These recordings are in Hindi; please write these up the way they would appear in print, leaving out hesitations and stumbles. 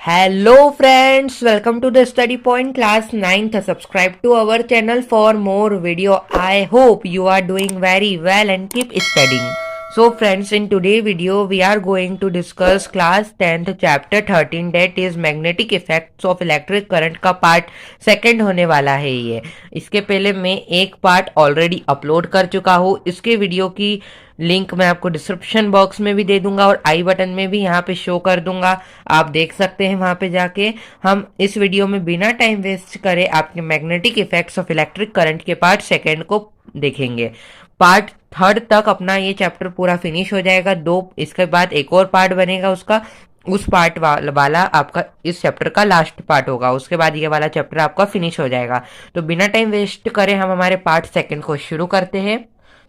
Hello friends, welcome to the study point class 9th. Subscribe to our channel for more video. I hope you are doing very well and keep studying. So friends, in today's video we are going to discuss class 10th chapter 13 that is magnetic effects of electric current का पार्ट सेकंड होने वाला है। ये इसके पहले मैं एक पार्ट ऑलरेडी अपलोड कर चुका हूँ। इसके वीडियो की लिंक मैं आपको डिस्क्रिप्शन बॉक्स में भी दे दूंगा और आई बटन में भी यहाँ पे शो कर दूंगा, आप देख सकते हैं वहां पे जाके। हम इस वीडियो में बिना टाइम वेस्ट करे आपके magnetic effects of electric current के पार्ट सेकेंड को देखेंगे। पार्ट थर्ड तक अपना ये चैप्टर पूरा फिनिश हो जाएगा। इसके बाद एक और पार्ट बनेगा उसका, उस पार्ट वाला आपका इस चैप्टर का लास्ट पार्ट होगा। उसके बाद ये वाला चैप्टर आपका फिनिश हो जाएगा। तो बिना टाइम वेस्ट करे हम हमारे पार्ट सेकेंड को शुरू करते हैं।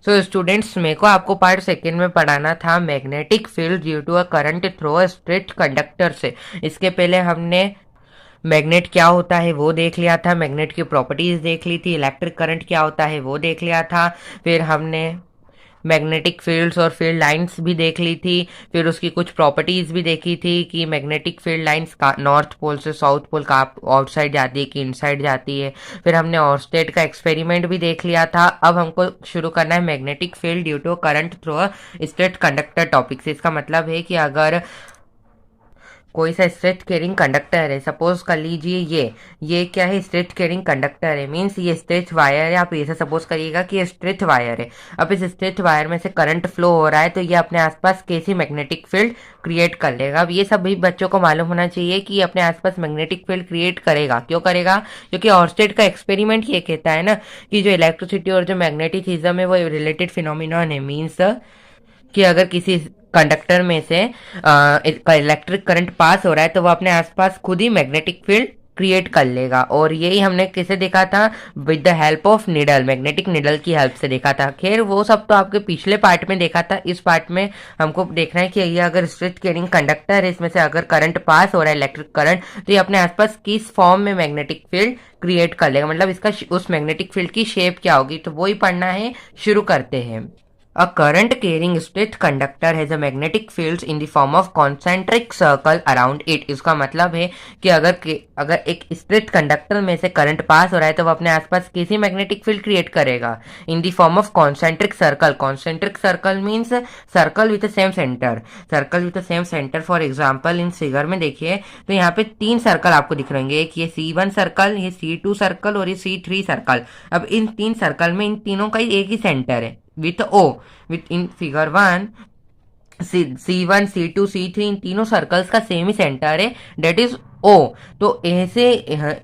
सो स्टूडेंट्स, मेरे को आपको पार्ट सेकेंड में पढ़ाना था magnetic field due to a current through a straight conductor से। इसके पहले हमने मैग्नेट क्या होता है वो देख लिया था, मैग्नेट की प्रॉपर्टीज देख ली थी, इलेक्ट्रिक करंट क्या होता है वो देख लिया था, फिर हमने मैग्नेटिक फील्ड्स और फील्ड लाइंस भी देख ली थी, फिर उसकी कुछ प्रॉपर्टीज भी देखी थी कि मैग्नेटिक फील्ड लाइंस का नॉर्थ पोल से साउथ पोल का आउटसाइड जाती है कि इनसाइड जाती है। फिर हमने ऑर्स्टेड का एक्सपेरिमेंट भी देख लिया था। अब हमको शुरू करना है magnetic field due to current through a straight conductor topic से। इसका मतलब है कि अगर कोई सा स्ट्रेट कैरिंग कंडक्टर है, सपोज कर लीजिए ये क्या है, स्ट्रेट कैरिंग कंडक्टर है, मीन्स ये स्ट्रेट वायर है। आप ऐसे सपोज करिएगा कि ये स्ट्रेट वायर है। अब इस स्ट्रेट वायर में से करंट फ्लो हो रहा है तो ये अपने आसपास कैसी मैग्नेटिक फील्ड क्रिएट कर लेगा। अब ये सभी बच्चों को मालूम होना चाहिए कि अपने आसपास मैग्नेटिक फील्ड क्रिएट करेगा। क्यों करेगा? क्योंकि ऑर्स्टेड का एक्सपेरिमेंट ये कहता है ना कि जो इलेक्ट्रिसिटी और जो मैग्नेटिसिज्म है वो रिलेटेड फिनोमिनॉन है। मीन्स कि अगर किसी कंडक्टर में से इलेक्ट्रिक करंट पास हो रहा है तो वो अपने आसपास खुद ही मैग्नेटिक फील्ड क्रिएट कर लेगा। और यही हमने किसे देखा था? With the help of needle, magnetic needle की हेल्प से देखा था। खैर वो सब तो आपके पिछले पार्ट में देखा था। इस पार्ट में हमको देखना है कि ये अगर स्ट्रेट कैरिंग कंडक्टर है, इसमें से अगर करंट पास हो रहा है इलेक्ट्रिक करंट, तो ये अपने आसपास किस फॉर्म में मैग्नेटिक फील्ड क्रिएट कर लेगा, मतलब इसका उस मैग्नेटिक फील्ड की शेप क्या होगी। तो वो ही पढ़ना है, शुरू करते हैं। A current carrying straight conductor has a magnetic fields in the form of concentric circle around it। इसका मतलब है कि अगर एक स्ट्रेट कंडक्टर में से करंट पास हो रहा है तो वो अपने आसपास किसी मैग्नेटिक फील्ड क्रिएट करेगा इन the form of concentric circle. Concentric circle means circle with same centre, circle with same centre. For example in figure में देखिए तो यहाँ पे 3 सर्कल आपको दिख रहे होंगे, एक ये C1 सर्कल, ये C2 सर्कल और ये C3 सर्कल। अब इन 3 सर्कल में इन तीनों का एक ही सेंटर है with O, with in figure 1 C1 C2 C3 इन तीनों सर्कल्स का सेम ही सेंटर है, डेट इज ओ। तो ऐसे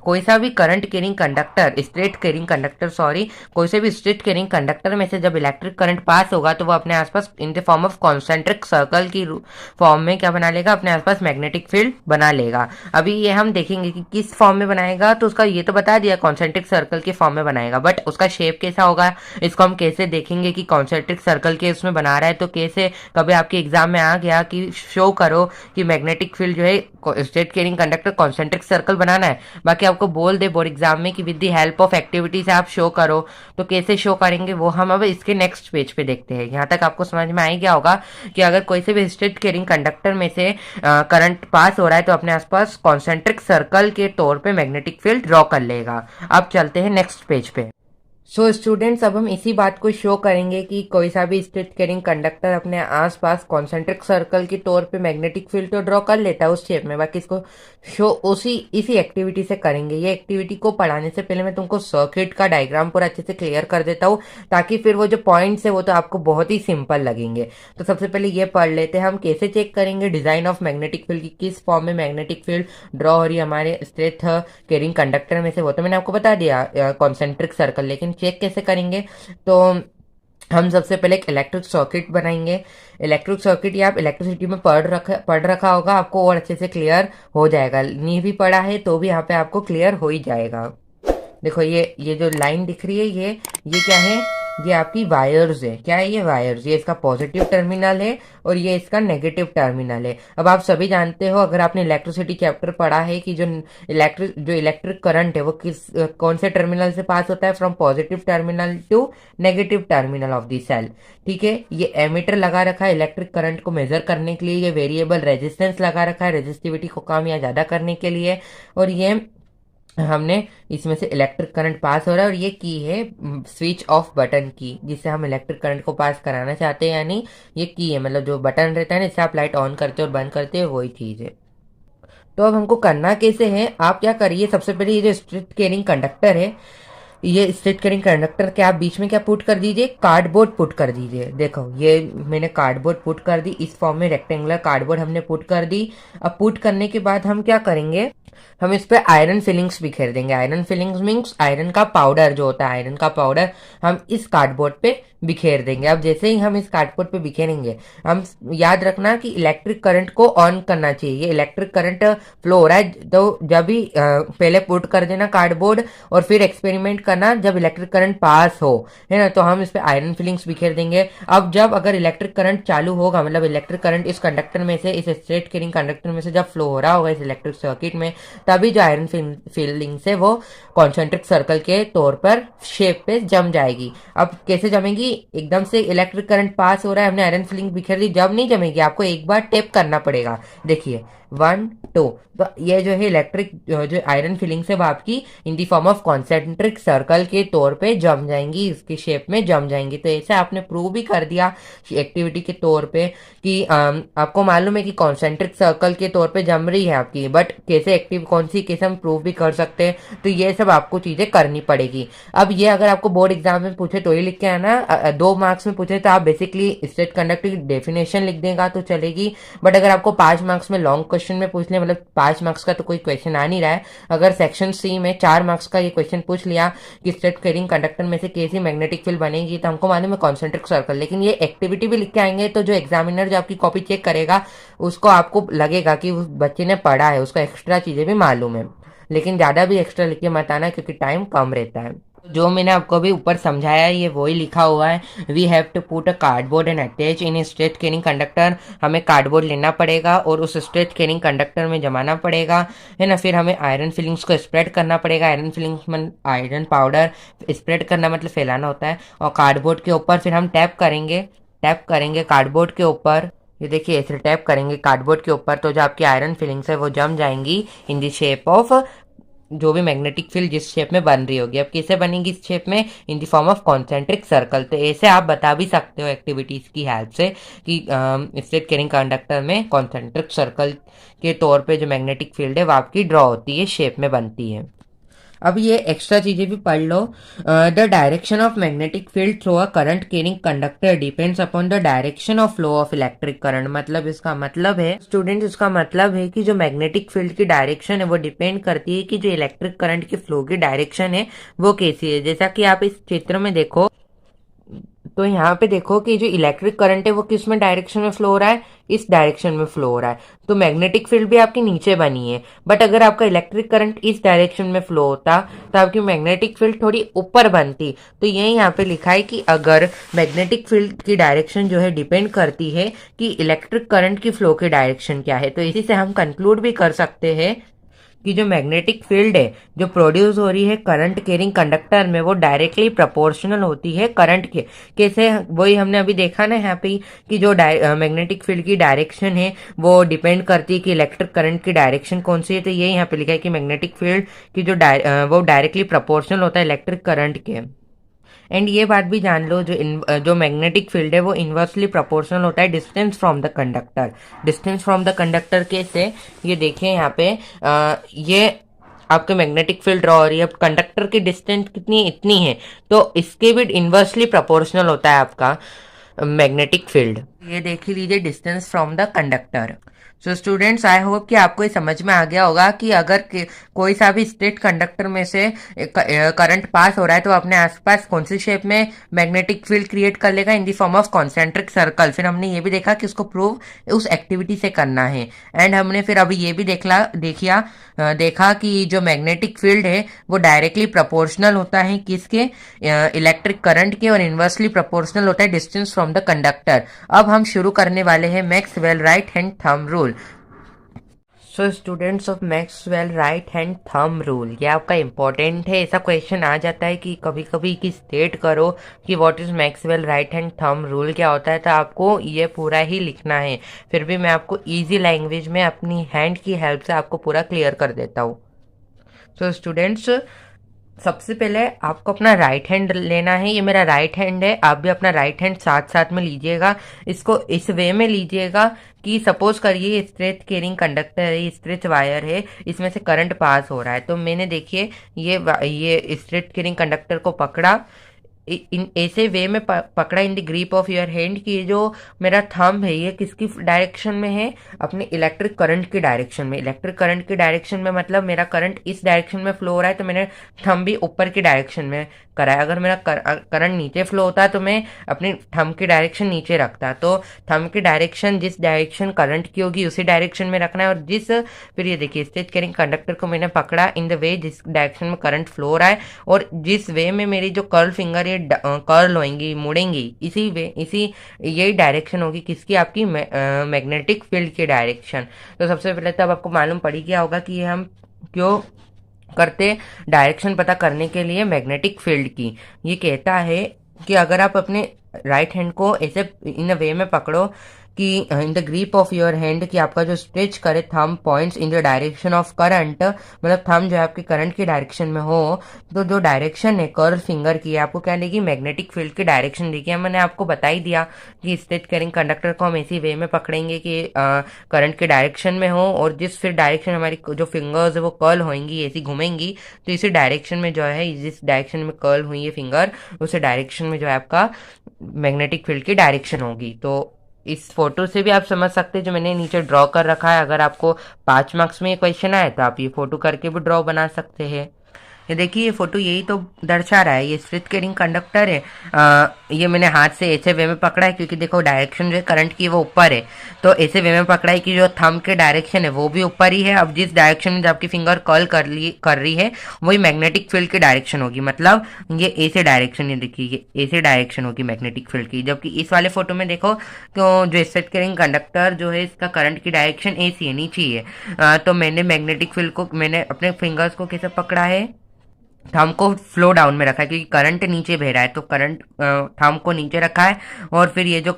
कोई सा भी current carrying conductor, straight carrying conductor sorry, कोई से भी स्ट्रेट कैरिंग कंडक्टर में से जब इलेक्ट्रिक करंट पास होगा तो वो अपने आसपास इन the form of concentric circle की फॉर्म में क्या बना लेगा, अपने आसपास मैग्नेटिक फील्ड बना लेगा। अभी ये हम देखेंगे कि किस फॉर्म में बनाएगा, तो उसका ये तो बता दिया कॉन्सेंट्रिक सर्कल के फॉर्म में बनाएगा, बट उसका शेप कैसा होगा इसको हम कैसे देखेंगे कि कॉन्सेंट्रिक सर्कल के उसमें बना रहा है। तो कैसे, कभी आपके एग्जाम में आ गया कि शो करो कि मैग्नेटिक फील्ड जो है straight carrying conductor concentric circle बनाना है, बाकी आपको बोल दे बोर्ड एग्जाम में कि with the help of activity से आप शो करो, तो कैसे शो करेंगे वो हम अब इसके नेक्स्ट पेज पे देखते हैं। यहाँ तक आपको समझ में आ ही गया होगा कि अगर कोई से भी स्ट्रेट कैरिंग कंडक्टर में से करंट पास हो रहा है तो अपने आसपास कॉन्सेंट्रिक सर्कल के तौर पे मैग्नेटिक फील्ड ड्रॉ कर लेगा। अब चलते हैं नेक्स्ट पेज पे। सो स्टूडेंट्स, अब हम इसी बात को शो करेंगे कि कोई सा भी स्ट्रेट कैरिंग कंडक्टर अपने आसपास कॉन्सेंट्रिक सर्कल के तौर पे मैग्नेटिक फील्ड तो ड्रॉ कर लेता है उस शेप में, बाकी इसको शो इसी एक्टिविटी से करेंगे। ये एक्टिविटी को पढ़ाने से पहले मैं तुमको सर्किट का डायग्राम पूरा अच्छे से क्लियर कर देता हूँ, ताकि फिर वो जो पॉइंट्स है वो तो आपको बहुत ही सिंपल लगेंगे। तो सबसे पहले ये पढ़ लेते हैं हम कैसे चेक करेंगे डिजाइन ऑफ मैग्नेटिक फील्ड की, किस फॉर्म में मैग्नेटिक फील्ड ड्रॉ हो रही है हमारे स्ट्रेट कैरिंग कंडक्टर में से। वो तो मैंने आपको बता दिया कॉन्सेंट्रिक सर्कल, लेकिन चेक कैसे करेंगे? तो हम सबसे पहले एक इलेक्ट्रिक सर्किट बनाएंगे। इलेक्ट्रिक सर्किट या आप इलेक्ट्रिसिटी में पढ़ रखा होगा, आपको और अच्छे से क्लियर हो जाएगा। नहीं भी पढ़ा है तो भी यहाँ पे आपको क्लियर हो ही जाएगा। देखो ये जो लाइन दिख रही है ये क्या है? ये आपकी वायर्स है। क्या है ये वायर्स? ये इसका पॉजिटिव टर्मिनल है और ये इसका नेगेटिव टर्मिनल है। अब आप सभी जानते हो, अगर आपने इलेक्ट्रिसिटी चैप्टर पढ़ा है, कि जो इलेक्ट्रिक करंट है वो कौन से टर्मिनल से पास होता है? From positive terminal to negative terminal of the cell. ठीक है, ये एमीटर लगा रखा है इलेक्ट्रिक करंट को मेजर करने के लिए, ये वेरिएबल रेजिस्टेंस लगा रखा है रेजिस्टिविटी को कम या ज्यादा करने के लिए, और ये हमने इसमें से इलेक्ट्रिक करंट पास हो रहा है, और ये की है स्विच ऑफ बटन की, जिससे हम इलेक्ट्रिक करंट को पास कराना चाहते हैं, यानी ये की है, मतलब जो बटन रहता है ना, इससे आप लाइट ऑन करते हो और बंद करते हो, वही चीज है। तो अब हमको करना कैसे है? आप क्या करिए, सबसे पहले ये जो स्ट्रिट कैरिंग कंडक्टर है, ये स्ट्रिट कैरिंग कंडक्टर के आप बीच में क्या पुट कर दीजिए? कार्डबोर्ड पुट कर दीजिए। देखो, ये मैंने कार्डबोर्ड पुट कर दी, इस फॉर्म में रेक्टेंगुलर कार्डबोर्ड हमने पुट कर दी। अब पुट करने के बाद हम क्या करेंगे, हम इस पे आयरन फिलिंग्स बिखेर देंगे। आयरन फिलिंग्स मीन्स आयरन का पाउडर जो होता है, आयरन का पाउडर हम इस कार्डबोर्ड पे बिखेर देंगे। अब जैसे ही हम इस कार्डबोर्ड पे बिखेरेंगे, हम याद रखना कि इलेक्ट्रिक करंट को ऑन करना चाहिए। ये इलेक्ट्रिक करंट फ्लो हो रहा है, तो जब भी पहले पुट कर देना कार्डबोर्ड, और फिर एक्सपेरिमेंट करना जब इलेक्ट्रिक करंट पास हो, है ना, तो हम इस पे आयरन फिलिंग्स बिखेर देंगे। अब जब अगर इलेक्ट्रिक करंट चालू होगा, मतलब इलेक्ट्रिक करंट इस कंडक्टर में से, इस स्ट्रेट कैरिंग कंडक्टर में से जब फ्लो हो रहा होगा इस इलेक्ट्रिक सर्किट में, तभी जो आयरन फिलिंग से वो कॉन्सेंट्रिक सर्कल के तौर पर शेप पे जम जाएगी। अब कैसे जमेगी? एकदम से इलेक्ट्रिक करंट पास हो रहा है, हमने आयरन फिलिंग बिखेर दी, जब नहीं जमेगी, आपको एक बार टेप करना पड़ेगा। देखिए 1 2, तो ये जो है इलेक्ट्रिक जो आयरन फिलिंग्स है वो आपकी in the form of concentric circle के तौर पे जम जाएंगी, इसकी शेप में जम जाएंगी। तो ऐसे आपने प्रूव भी कर दिया एक्टिविटी के तौर पे कि आपको मालूम है कि कॉन्सेंट्रिक सर्कल के तौर पे जम रही है आपकी, बट कैसे एक्टिव कौन सी कैसे हम प्रूव भी कर सकते हैं, तो ये सब आपको चीजें करनी पड़ेगी। अब ये अगर आपको बोर्ड एग्जाम में पूछे तो ही लिख के आना, 2 मार्क्स में पूछे तो आप बेसिकली स्टेट कंडक्टर की डेफिनेशन लिख देगा तो चलेगी, बट अगर आपको 5 मार्क्स में लॉन्ग क्वेश्चन में पूछ ले, मतलब 5 मार्क्स का तो कोई क्वेश्चन आ नहीं रहा है, अगर सेक्शन सी में 4 मार्क्स का ये क्वेश्चन पूछ लिया कि स्टेट कैरिंग कंडक्टर में से कैसी मैग्नेटिक फील्ड बनेगी, तो हमको मालूम है कॉन्सेंट्रिक सर्कल, लेकिन ये एक्टिविटी भी लिख के आएंगे, तो जो एग्जामिनर जो आपकी कॉपी चेक करेगा उसको आपको लगेगा कि उस बच्चे ने पढ़ा है, उसको एक्स्ट्रा चीजें भी मालूम है। लेकिन ज्यादा भी एक्स्ट्रा लिख के मत आना, क्योंकि टाइम कम रहता है। जो मैंने आपको अभी ऊपर समझाया है ये वही लिखा हुआ है। We have to put a cardboard and attach in straight carrying conductor. हमें कार्डबोर्ड लेना पड़ेगा और उस स्ट्रेट कैरिंग कंडक्टर में जमाना पड़ेगा, है ना। फिर हमें आयरन फिलिंग्स को स्प्रेड करना पड़ेगा। आयरन फिलिंग्स में आयरन पाउडर स्प्रेड करना मतलब फैलाना होता है, और कार्डबोर्ड के ऊपर फिर हम टैप करेंगे कार्डबोर्ड के ऊपर। ये देखिए ऐसे टैप करेंगे कार्डबोर्ड के ऊपर, तो जो आपकी आयरन फिलिंग्स है वो जम जाएंगी इन द शेप ऑफ जो भी मैग्नेटिक फील्ड जिस शेप में बन रही होगी। अब कैसे बनेगी इस शेप में? इन the form of concentric circle. तो ऐसे आप बता भी सकते हो एक्टिविटीज की हेल्प से कि स्ट्रेट कैरिंग कंडक्टर में कॉन्सेंट्रिक सर्कल के तौर पे जो मैग्नेटिक फील्ड है वो आपकी ड्रॉ होती है, शेप में बनती है। अब ये एक्स्ट्रा चीजें भी पढ़ लो। The direction of magnetic field through a current carrying conductor depends upon the direction of flow of electric current. मतलब इसका मतलब है स्टूडेंट, इसका मतलब है कि जो मैग्नेटिक फील्ड की डायरेक्शन है वो डिपेंड करती है कि जो इलेक्ट्रिक करंट की फ्लो की डायरेक्शन है वो कैसी है। जैसा कि आप इस चित्र में देखो, तो यहाँ पे देखो कि जो इलेक्ट्रिक करंट है वो किस में डायरेक्शन में फ्लो हो रहा है? इस डायरेक्शन में फ्लो हो रहा है। तो मैग्नेटिक फील्ड भी आपकी नीचे बनी है, बट अगर आपका इलेक्ट्रिक करंट इस डायरेक्शन में फ्लो होता तो आपकी मैग्नेटिक फील्ड थोड़ी ऊपर बनती। तो ये यहाँ पे लिखा है कि अगर मैग्नेटिक फील्ड की डायरेक्शन जो है डिपेंड करती है कि इलेक्ट्रिक करंट की फ्लो की डायरेक्शन क्या है, तो इसी से हम कंक्लूड भी कर सकते हैं कि जो मैग्नेटिक फील्ड है जो प्रोड्यूस हो रही है करंट कैरिंग कंडक्टर में वो डायरेक्टली प्रोपोर्शनल होती है करंट के। कैसे? वही हमने अभी देखा ना यहाँ पे कि जो मैग्नेटिक फील्ड की डायरेक्शन है वो डिपेंड करती है कि इलेक्ट्रिक करंट की डायरेक्शन कौन सी है। तो ये यहाँ पे लिखा है कि मैग्नेटिक फील्ड की जो वो डायरेक्टली प्रोपोर्शनल होता है इलेक्ट्रिक करंट के। एंड ये बात भी जान लो, जो मैग्नेटिक फील्ड है वो इन्वर्सली प्रोपोर्शनल होता है distance from the conductor. Distance from the conductor कैसे? ये देखिए यहाँ पे ये आपके मैग्नेटिक फील्ड ड्रॉ हो रही है। अब कंडक्टर की डिस्टेंस कितनी है? इतनी है, तो इसके भी इन्वर्सली प्रोपोर्शनल होता है आपका मैग्नेटिक फील्ड। ये देख ही लीजिए distance from the conductor. So students, I hope कि आपको ये समझ में आ गया होगा कि अगर कोई सा भी स्ट्रेट कंडक्टर में से करंट पास हो रहा है तो अपने आसपास कौन सी शेप में मैग्नेटिक फील्ड क्रिएट कर लेगा, इन the form of concentric circle. फिर हमने ये भी देखा कि उसको प्रूव उस एक्टिविटी से करना है। एंड हमने फिर अभी ये भी देखा कि जो मैग्नेटिक फील्ड है वो डायरेक्टली प्रोपोर्शनल होता है किसके, इलेक्ट्रिक करंट के, और इन्वर्सली प्रोपोर्शनल होता है डिस्टेंस फ्रॉम द कंडक्टर। अब हम शुरू करने वाले हैं Maxwell right hand thumb rule. So students of Maxwell right hand thumb rule, ये आपका इंपॉर्टेंट है। ऐसा क्वेश्चन आ जाता है कि कभी कभी कि स्टेट करो कि what is Maxwell right hand thumb rule क्या होता है, तो आपको ये पूरा ही लिखना है। फिर भी मैं आपको इजी लैंग्वेज में अपनी हैंड की हेल्प से आपको पूरा क्लियर कर देता हूँ। सो स्टूडेंट्स, सबसे पहले आपको अपना राइट हैंड लेना है। ये मेरा राइट हैंड है, आप भी अपना राइट हैंड साथ साथ में लीजिएगा। इसको इस वे में लीजिएगा कि सपोज करिए स्ट्रेट कैरिंग कंडक्टर है, ये स्ट्रेट वायर है, इसमें से करंट पास हो रहा है। तो मैंने देखिए ये स्ट्रेट कैरिंग कंडक्टर को पकड़ा, इन ऐसे वे में पकड़ा in the grip of your hand कि ये जो मेरा थंब है ये किसकी डायरेक्शन में है, अपने इलेक्ट्रिक करंट की डायरेक्शन में। इलेक्ट्रिक करंट की डायरेक्शन में मतलब मेरा करंट इस डायरेक्शन में फ्लो हो रहा है, तो मैंने थंब भी ऊपर की डायरेक्शन में करा है। अगर मेरा करंट नीचे फ्लो होता तो मैं अपनी थंब की डायरेक्शन नीचे रखता। तो थंब की डायरेक्शन जिस डायरेक्शन करंट की होगी उसी डायरेक्शन में रखना है। और फिर ये देखिए स्ट्रेट कैरिंग कंडक्टर को मैंने पकड़ा इन द वे जिस डायरेक्शन में करंट फ्लो हो रहा है, और जिस वे में मेरी जो कर्ल फिंगर कर्ल होंगी, मुड़ेंगी, इसी यही डायरेक्शन होगी किसकी, आपकी मैग्नेटिक फील्ड की डायरेक्शन। तो सबसे पहले तो अब आपको मालूम पड़ गया होगा कि ये हम क्यों करते, डायरेक्शन पता करने के लिए मैग्नेटिक फील्ड की। ये कहता है कि अगर आप अपने राइट हैंड को ऐसे इन अ वे में पकड़ो कि in the grip of your hand, कि आपका जो स्ट्रेच करे thumb points in the direction of current, मतलब थंब जो है आपके करंट की डायरेक्शन में हो, तो जो डायरेक्शन है कर्ल फिंगर की आपको क्या देगी, मैग्नेटिक फील्ड की डायरेक्शन देगी। मैंने आपको बता ही दिया कि स्ट्रेच कैरिंग कंडक्टर को हम ऐसी वे में पकड़ेंगे कि करंट के डायरेक्शन में हो, और जिस फिर डायरेक्शन हमारी जो फिंगर्स है वो कर्ल होंगी, ऐसी घूमेंगी, तो इसी डायरेक्शन में जो है, जिस डायरेक्शन में कर्ल हुई है फिंगर, उसी डायरेक्शन में जो है आपका मैग्नेटिक फील्ड की डायरेक्शन होगी। तो इस फोटो से भी आप समझ सकते हैं जो मैंने नीचे ड्रॉ कर रखा है। अगर आपको 5 मार्क्स में ये क्वेश्चन आए तो आप ये फोटो करके भी ड्रॉ बना सकते हैं। ये देखिए ये फोटो यही तो दर्शा रहा है, ये स्ट्रेट कैरिंग कंडक्टर है। ये मैंने हाथ से ऐसे वे में पकड़ा है क्योंकि देखो डायरेक्शन जो है करंट की वो ऊपर है, तो ऐसे वे में पकड़ा है कि जो थंब के डायरेक्शन है वो भी ऊपर ही है। अब जिस डायरेक्शन में आपकी फिंगर कर्ल कर रही है वही मैग्नेटिक फील्ड की डायरेक्शन होगी, मतलब ये ऐसे डायरेक्शन है, देखिए ये ऐसे डायरेक्शन होगी मैग्नेटिक फील्ड की। जबकि इस वाले फोटो में देखो तो जो स्ट्रेट कैरिंग कंडक्टर जो है इसका करंट की डायरेक्शन ऐसी है, नीचे ही है। तो मैंने मैग्नेटिक फील्ड को, मैंने अपने फिंगर्स को कैसे पकड़ा है, थंब को फ्लो डाउन में रखा है क्योंकि करंट नीचे बह रहा है, तो करंट थंब को नीचे रखा है। और फिर ये जो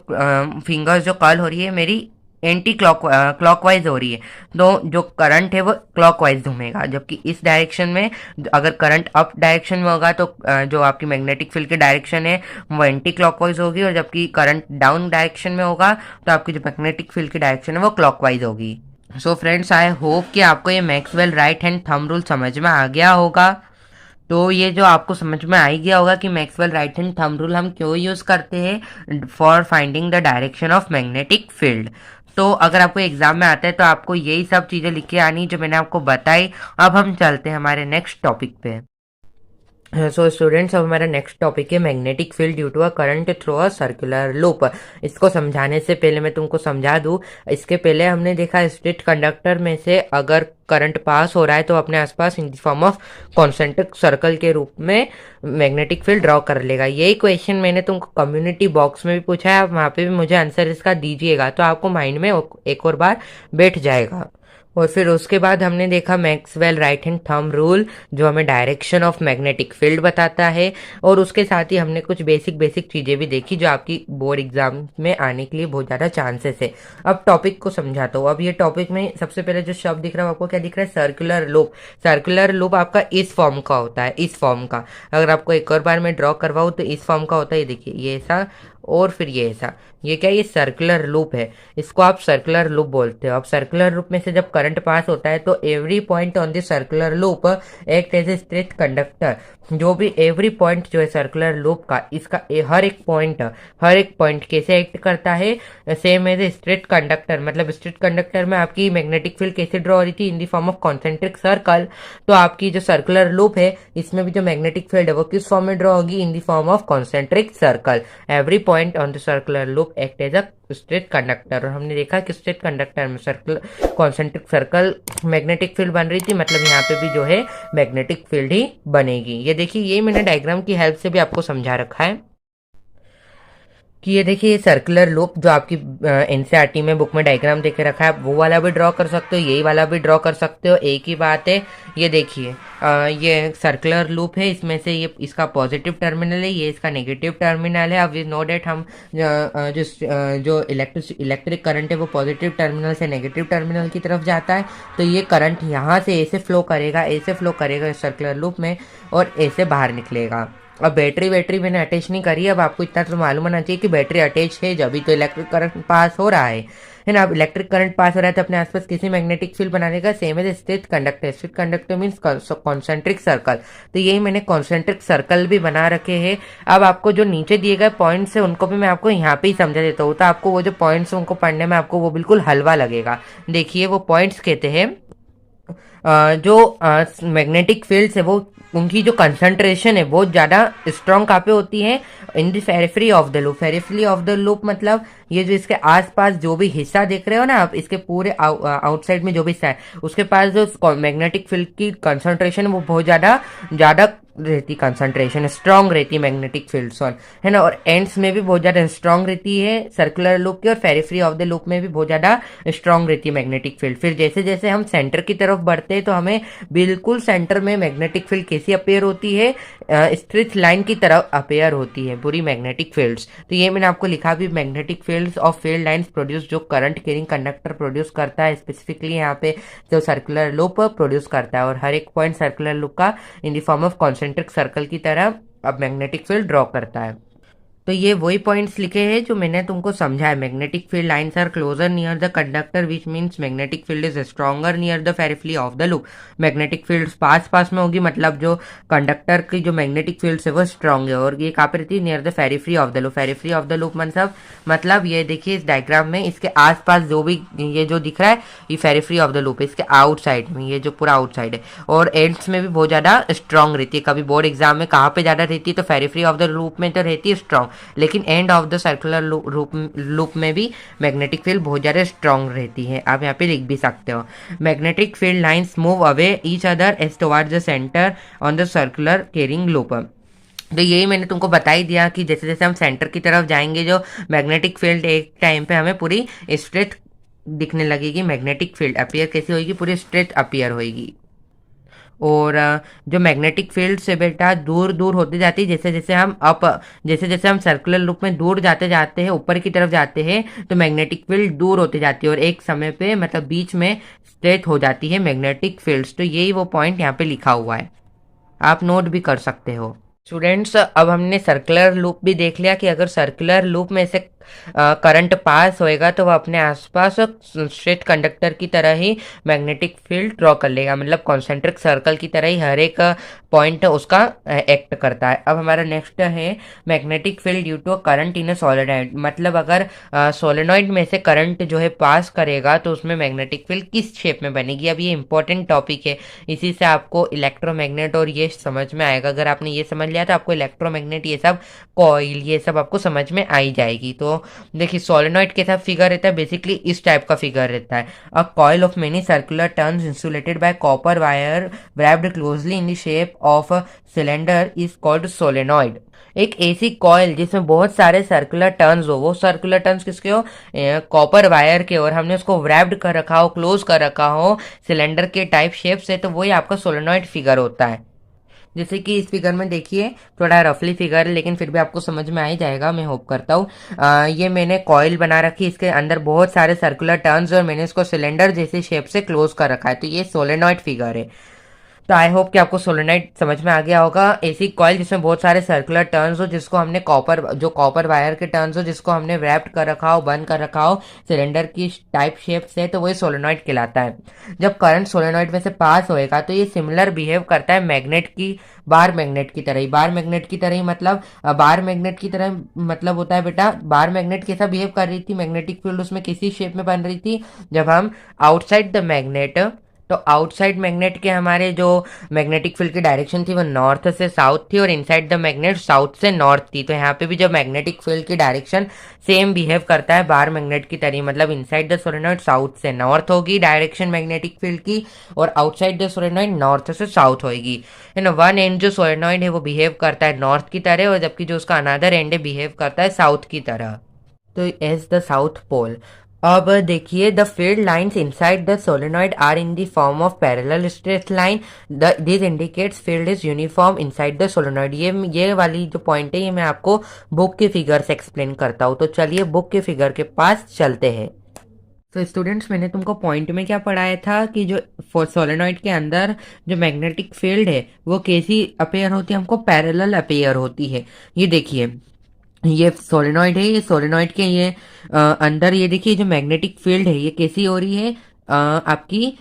फिंगर्स जो कर्ल हो रही है मेरी एंटी क्लॉकवाइज हो रही है, तो जो करंट है वो क्लॉकवाइज घूमेगा। जबकि इस डायरेक्शन में अगर करंट अप डायरेक्शन में होगा तो जो आपकी मैग्नेटिक फील्ड की डायरेक्शन है वो एंटी क्लॉकवाइज होगी, और जबकि करंट डाउन डायरेक्शन में होगा तो आपकी जो मैग्नेटिक फील्ड की डायरेक्शन है वो क्लॉकवाइज होगी। सो फ्रेंड्स, आई होप कि आपको ये Maxwell right hand thumb rule समझ में आ गया होगा। तो ये जो आपको समझ में आ ही गया होगा कि Maxwell right hand thumb rule हम क्यों यूज करते हैं, for finding the direction of magnetic field. तो अगर आपको एग्जाम में आता है तो आपको यही सब चीजें लिख के आनी जो मैंने आपको बताई। अब हम चलते हैं हमारे नेक्स्ट टॉपिक पे। सो स्टूडेंट्स, अब हमारा नेक्स्ट टॉपिक है magnetic field due to a current through a circular loop. इसको समझाने से पहले मैं तुमको समझा दूं, इसके पहले हमने देखा स्ट्रेट कंडक्टर में से अगर करंट पास हो रहा है तो अपने आसपास in form of concentric circle के रूप में मैग्नेटिक फील्ड ड्रॉ कर लेगा। यही क्वेश्चन मैंने तुमको कम्युनिटी बॉक्स में भी पूछा है, आप वहाँ पे भी मुझे आंसर इसका दीजिएगा तो आपको माइंड में एक और बार बैठ जाएगा। और फिर उसके बाद हमने देखा Maxwell right hand thumb rule जो हमें डायरेक्शन ऑफ मैग्नेटिक फील्ड बताता है, और उसके साथ ही हमने कुछ बेसिक चीजें भी देखी जो आपकी बोर्ड एग्जाम में आने के लिए बहुत ज्यादा चांसेस है। अब टॉपिक को समझाता हूँ। अब ये टॉपिक में सबसे पहले जो शब्द दिख रहा है आपको क्या दिख रहा है, सर्कुलर लूप। सर्कुलर लूप आपका इस फॉर्म का होता है, इस फॉर्म का। अगर आपको एक और बार मैं ड्रॉ करवाऊँ तो इस फॉर्म का होता है, ये देखिए ये ऐसा, और फिर ये ऐसा। ये क्या, ये सर्कुलर लूप है, इसको आप सर्कुलर लूप बोलते हो। अब सर्कुलर लूप में से जब करंट पास होता है तो every point on the circular loop act as a straight conductor. जो भी एवरी पॉइंट जो है सर्कुलर लूप का, इसका हर एक पॉइंट कैसे एक्ट करता है, same as a straight conductor. मतलब स्ट्रेट कंडक्टर में आपकी मैग्नेटिक फील्ड कैसे ड्रॉ हो रही थी, in the form of concentric circle. तो आपकी जो सर्कुलर लूप है इसमें भी जो मैग्नेटिक फील्ड है वो किस फॉर्म में ड्रॉ होगी, in the form of concentric circle. Every point on the circular loop act as a straight conductor. और हमने देखा कि स्ट्रेट कंडक्टर में circular concentric circle magnetic field बन रही थी, मतलब यहाँ पे भी जो है मैग्नेटिक फील्ड ही बनेगी। ये देखिए, ये मैंने डायग्राम की हेल्प से भी आपको समझा रखा है कि ये देखिए, ये सर्कुलर लूप जो आपकी एनसीईआरटी में बुक में डायग्राम देके रखा है, वो वाला भी ड्रॉ कर सकते हो, यही वाला भी ड्रॉ कर सकते हो, एक ही बात है। ये देखिए, ये सर्कुलर लूप है, इसमें से ये इसका पॉजिटिव टर्मिनल है, ये इसका नेगेटिव टर्मिनल है। अब वी नो डेट हम जो इलेक्ट्रिक करंट है वो पॉजिटिव टर्मिनल से नेगेटिव टर्मिनल की तरफ जाता है। तो ये करंट यहाँ से ऐसे फ्लो करेगा सर्कुलर लूप में, और ऐसे बाहर निकलेगा। अब बैटरी मैंने अटैच नहीं करी, अब आपको इतना तो मालूम होना चाहिए कि बैटरी अटैच है, जब भी तो इलेक्ट्रिक करंट पास हो रहा है ना। अब इलेक्ट्रिक करंट पास हो रहा है तो अपने आसपास किसी मैग्नेटिक फील्ड बनाने का, same as straight conductor. Straight conductor means concentric circle. तो यही मैंने कॉन्सेंट्रिक सर्कल भी बना रखे हैं। अब आपको जो नीचे दिए गए पॉइंट्स है उनको भी मैं आपको यहाँ पे ही समझा देता हूँ, तो आपको वो जो पॉइंट्स उनको पढ़ने में आपको वो बिल्कुल हलवा लगेगा। देखिए, वो पॉइंट्स कहते हैं जो मैग्नेटिक फील्ड्स है वो, उनकी जो कंसंट्रेशन है बहुत ज़्यादा स्ट्रॉन्ग कहाँ पे होती है, in the periphery of the loop. Periphery of the loop मतलब ये जो इसके आसपास जो भी हिस्सा देख रहे हो ना आप, इसके पूरे आउटसाइड में जो भी हिस्सा है उसके पास जो मैग्नेटिक फील्ड की कंसंट्रेशन वो बहुत ज़्यादा रहती, कंसंट्रेशन स्ट्रांग रहती है मैग्नेटिक फील्ड सॉन, है ना। और एंड्स में भी बहुत ज़्यादा स्ट्रांग रहती है सर्कुलर लूप की, और पेरिफेरी ऑफ द लूप में भी बहुत ज़्यादा स्ट्रांग रहती है मैग्नेटिक फील्ड। फिर जैसे जैसे हम सेंटर की तरफ बढ़ते हैं तो हमें बिल्कुल सेंटर में मैग्नेटिक फील्ड कैसी अपेयर होती है, स्ट्रेट लाइन की तरफ अपेयर होती है पूरी मैग्नेटिक फील्ड्स। तो ये मैंने आपको लिखा भी, magnetic fields of field lines produce, जो करंट कैरिंग कंडक्टर प्रोड्यूस करता है, स्पेसिफिकली यहाँ पे जो सर्कुलर लूप प्रोड्यूस करता है। और हर एक पॉइंट सर्कुलर लूप का इन the form of concentric circle की तरह अब मैग्नेटिक फील्ड ड्रॉ करता है। तो ये वही पॉइंट्स लिखे हैं जो मैंने तुमको समझा है। Magnetic field lines are closer near the conductor which means magnetic field is stronger near the periphery of the loop. Magnetic field पास में होगी, मतलब जो कंडक्टर की जो मैग्नेटिक फील्ड है वो स्ट्रॉन्ग है। और ये कहाँ पे रहती है, near the periphery of the loop. Periphery of the loop मतलब ये देखिए इस डायग्राम में, इसके आसपास जो भी ये जो दिख रहा है ये पेरिफेरी ऑफ द लूप है, इसके आउटसाइड में, ये जो पूरा आउटसाइड है। और एंड्स में भी बहुत ज़्यादा स्ट्रॉन्ग रहती है। कभी बोर्ड एग्जाम में कहाँ पे ज़्यादा रहती है, तो पेरिफेरी ऑफ द लूप में तो रहती है स्ट्रॉन्ग, लेकिन end of the circular loop में भी मैग्नेटिक फील्ड बहुत ज़्यादा स्ट्रॉन्ग रहती है। आप यहाँ पे लिख भी सकते हो, magnetic field lines move away each other as towards the centre on the circular carrying loop. तो यही मैंने तुमको बता ही दिया कि जैसे जैसे हम सेंटर की तरफ जाएंगे जो मैग्नेटिक फील्ड एक टाइम पे हमें पूरी स्ट्रेट दिखने लगेगी। मैग्नेटिक फील्ड अपीयर कैसी होगी, पूरी स्ट्रेट अपीयर होगी। और जो मैग्नेटिक फील्ड से बेटा दूर दूर होती जाती है, जैसे जैसे हम सर्कुलर लूप में दूर जाते जाते हैं, ऊपर की तरफ जाते हैं, तो मैग्नेटिक फील्ड दूर होती जाती है और एक समय पे मतलब बीच में स्ट्रेट हो जाती है मैग्नेटिक फील्ड्स। तो यही वो पॉइंट यहाँ पे लिखा हुआ है, आप नोट भी कर सकते हो। स्टूडेंट्स, अब हमने सर्कुलर लूप भी देख लिया कि अगर सर्कुलर लूप में से करंट पास होएगा तो वह अपने आसपास स्ट्रेट कंडक्टर की तरह ही मैग्नेटिक फील्ड ड्रॉ कर लेगा, मतलब कॉन्सेंट्रिक सर्कल की तरह ही हर एक पॉइंट उसका एक्ट करता है। अब हमारा नेक्स्ट है magnetic field due to current in a solenoid. मतलब अगर सोलेनॉइड में से करंट जो है पास करेगा तो उसमें मैग्नेटिक फील्ड किस शेप में बनेगी। अब ये इंपॉर्टेंट टॉपिक है, इसी से आपको इलेक्ट्रोमैग्नेट और ये समझ में आएगा। अगर आपने ये समझ लिया तो आपको इलेक्ट्रोमैग्नेट ये सब कॉइल ये सब आपको समझ में आई जाएगी। तो देखिए सोलेनॉइड के साथ फिगर रहता है, बेसिकली इस टाइप का फिगर रहता है। अ coil of many circular turns insulated by copper wire wrapped closely in the shape of cylinder is called solenoid. एक ऐसी कॉइल जिसमें बहुत सारे सर्कुलर टर्न्स हो, वो सर्कुलर टर्न्स किसके हो, कॉपर वायर के, और हमने उसको wrapped कर रखा हो, क्लोज कर रखा हो सिलेंडर के टाइप शेप से, तो वही आपका सोलेनॉइड फिगर होता है। जैसे कि इस फिगर में देखिए, थोड़ा रफली फिगर है लेकिन फिर भी आपको समझ में आ ही जाएगा, मैं होप करता हूँ। ये मैंने कॉइल बना रखी, इसके अंदर बहुत सारे सर्कुलर टर्न्स और मैंने इसको सिलेंडर जैसे शेप से क्लोज कर रखा है, तो ये सोलेनॉइड फिगर है। तो आई होप कि आपको सोलेनोइड समझ में आ गया होगा। ऐसी कॉइल जिसमें बहुत सारे सर्कुलर टर्न्स हो, जिसको हमने कॉपर वायर के टर्न्स हो, जिसको हमने रैप्ड कर रखा हो, बंद कर रखा हो सिलेंडर की टाइप शेप से, तो वही सोलेनोइड कहलाता है। जब करंट सोलेनोइड में से पास होएगा तो ये सिमिलर बिहेव करता है बार मैग्नेट की तरह ही। बार मैग्नेट की तरह ही मतलब बार मैग्नेट की तरह मतलब होता है बेटा, बार मैग्नेट कैसा बिहेव कर रही थी, मैग्नेटिक फील्ड उसमें किसी शेप में बन रही थी जब हम आउटसाइड द मैग्नेट, तो आउटसाइड मैग्नेट के हमारे जो मैग्नेटिक फील्ड की डायरेक्शन थी वो नॉर्थ से साउथ थी और इनसाइड द मैग्नेट साउथ से नॉर्थ थी। तो यहाँ पे भी जो मैग्नेटिक फील्ड की डायरेक्शन सेम बिहेव करता है बार मैग्नेट की तरह, मतलब इनसाइड द सोलेनोइड साउथ से नॉर्थ होगी डायरेक्शन मैग्नेटिक फील्ड की, और आउटसाइड द सोलेनोइड नॉर्थ से साउथ होगी। है ना, वन एंड जो सोलेनोइड है वो बिहेव करता है नॉर्थ की तरह, और जबकि जो उसका अनदर एंड है बिहेव करता है साउथ की तरह, तो एज द साउथ पोल। अब देखिए, the field lines inside the solenoid are in the form of parallel straight line, this indicates field is uniform inside the solenoid. ये वाली जो पॉइंट है ये मैं आपको बुक के फिगर से एक्सप्लेन करता हूँ। तो चलिए बुक के फिगर के पास चलते हैं। तो स्टूडेंट्स, मैंने तुमको पॉइंट में क्या पढ़ाया था कि जो सोलेनोइड के अंदर जो मैग्नेटिक फील्ड है वो कैसी अपेयर होती है, हमको पैरेलल अपेयर होती है। ये देखिए, ये सोलेनोइड है, ये सोलेनोइड के ये अंदर ये देखिए जो मैग्नेटिक फील्ड है ये कैसी हो रही है, आपकी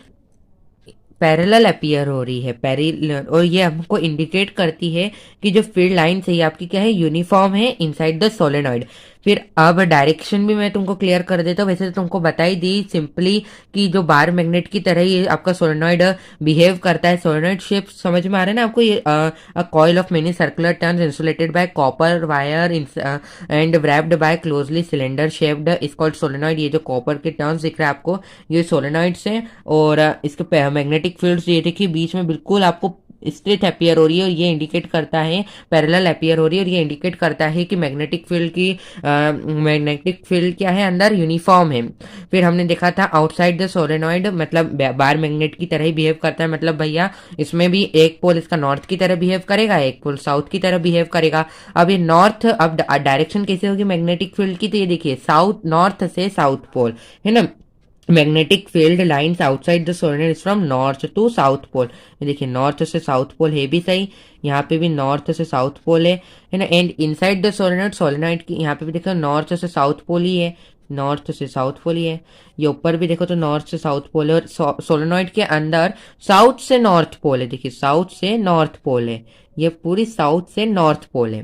पैरेलल अपीयर हो रही है, पैरेलल, और ये हमको इंडिकेट करती है कि जो फील्ड लाइन है ये आपकी क्या है, यूनिफॉर्म है इनसाइड द सोलेनोइड। फिर अब डायरेक्शन भी मैं तुमको क्लियर कर देता हूँ। वैसे तो तुमको बताई दी सिंपली कि जो बार मैग्नेट की तरह ये आपका सोलेनोइड बिहेव करता है। सोलेनोइड शेप समझ में आ रहा है ना आपको, ये a coil of many circular turns insulated by copper wire and wrapped by closely cylinder shaped is called solenoid. ये जो कॉपर के टर्न्स दिख रहा है आपको ये सोलेनोइड्स हैं, और इसके मैग्नेटिक फील्ड्स ये देखिए बीच में बिल्कुल आपको स्ट्रेट अपीयर हो रही है, और ये इंडिकेट करता है पैरेलल अपीयर हो रही है, और ये इंडिकेट करता है कि मैग्नेटिक फील्ड क्या है, अंदर यूनिफॉर्म है। फिर हमने देखा था आउटसाइड द सोलेनोइड मतलब बार मैग्नेट की तरह ही बिहेव करता है, मतलब भैया इसमें भी एक पोल इसका नॉर्थ की तरह बिहेव करेगा, एक पोल साउथ की तरह बिहेव करेगा। अब ये नॉर्थ, अब डायरेक्शन कैसे होगी मैग्नेटिक फील्ड की, तो ये देखिए साउथ, नॉर्थ से साउथ पोल है ना, magnetic field lines outside the solenoid is from north to south pole. देखिए नॉर्थ से साउथ पोल है भी सही, यहाँ पे भी नॉर्थ से साउथ पोल है ना, and inside the solenoid, solenoid की यहाँ पे भी देखो नॉर्थ से साउथ पोल ही है, नॉर्थ से साउथ पोल ही है। ये ऊपर भी देखो तो नॉर्थ से साउथ पोल है, और सोलेनोइड के अंदर साउथ से नॉर्थ पोल है। देखिए साउथ से नॉर्थ पोल है, ये पूरी साउथ से नॉर्थ पोल है।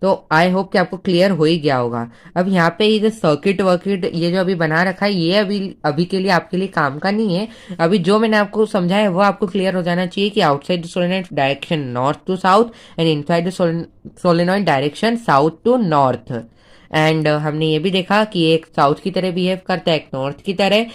तो आई होप कि आपको क्लियर हो ही गया होगा। अब यहाँ पे ये जो सर्किट वर्किट ये जो अभी बना रखा है ये अभी के लिए आपके लिए काम का नहीं है। अभी जो मैंने आपको समझाया है वो आपको क्लियर हो जाना चाहिए कि outside the solenoid direction north to south and inside the solenoid direction south to north. And हमने ये भी देखा कि एक साउथ की तरह बिहेव करता है, एक नॉर्थ की तरह।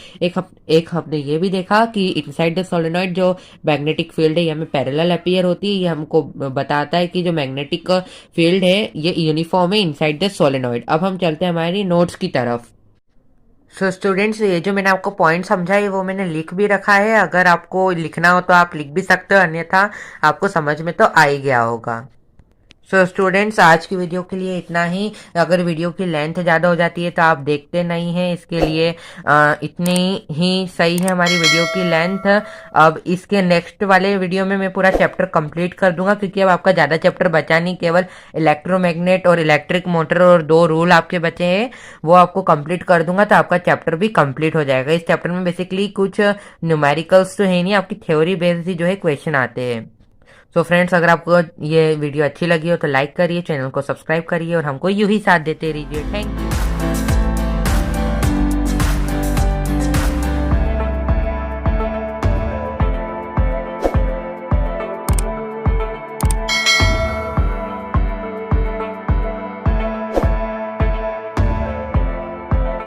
एक हमने ये भी देखा कि इनसाइड द सोलेनोइड जो मैग्नेटिक फील्ड है ये हमें पैरेलल अपीयर होती है, ये हमको बताता है कि जो मैग्नेटिक फील्ड है ये यूनिफॉर्म है इनसाइड द सोलेनोइड। अब हम चलते हैं हमारी नोट्स की तरफ। सो स्टूडेंट्स, ये जो मैंने आपको पॉइंट समझाए वो मैंने लिख भी रखा है, अगर आपको लिखना हो तो आप लिख भी सकते हो, अन्यथा आपको समझ में तो आ ही गया होगा। सो स्टूडेंट्स, आज की वीडियो के लिए इतना ही। अगर वीडियो की लेंथ ज़्यादा हो जाती है तो आप देखते नहीं हैं, इसके लिए इतनी ही सही है हमारी वीडियो की लेंथ। अब इसके नेक्स्ट वाले वीडियो में मैं पूरा चैप्टर कंप्लीट कर दूंगा, क्योंकि अब आपका ज़्यादा चैप्टर बचा नहीं, केवल इलेक्ट्रोमैग्नेट और इलेक्ट्रिक मोटर और 2 रूल आपके बचे हैं, वो आपको कंप्लीट कर दूंगा तो आपका चैप्टर भी कंप्लीट हो जाएगा। इस चैप्टर में बेसिकली कुछ न्यूमेरिकल्स तो है नहीं, आपकी थ्योरी बेस्ड ही जो है क्वेश्चन आते हैं। सो फ्रेंड्स, अगर आपको ये वीडियो अच्छी लगी हो तो लाइक करिए, चैनल को सब्सक्राइब करिए और हमको यूं ही साथ देते रहिए। Thank you.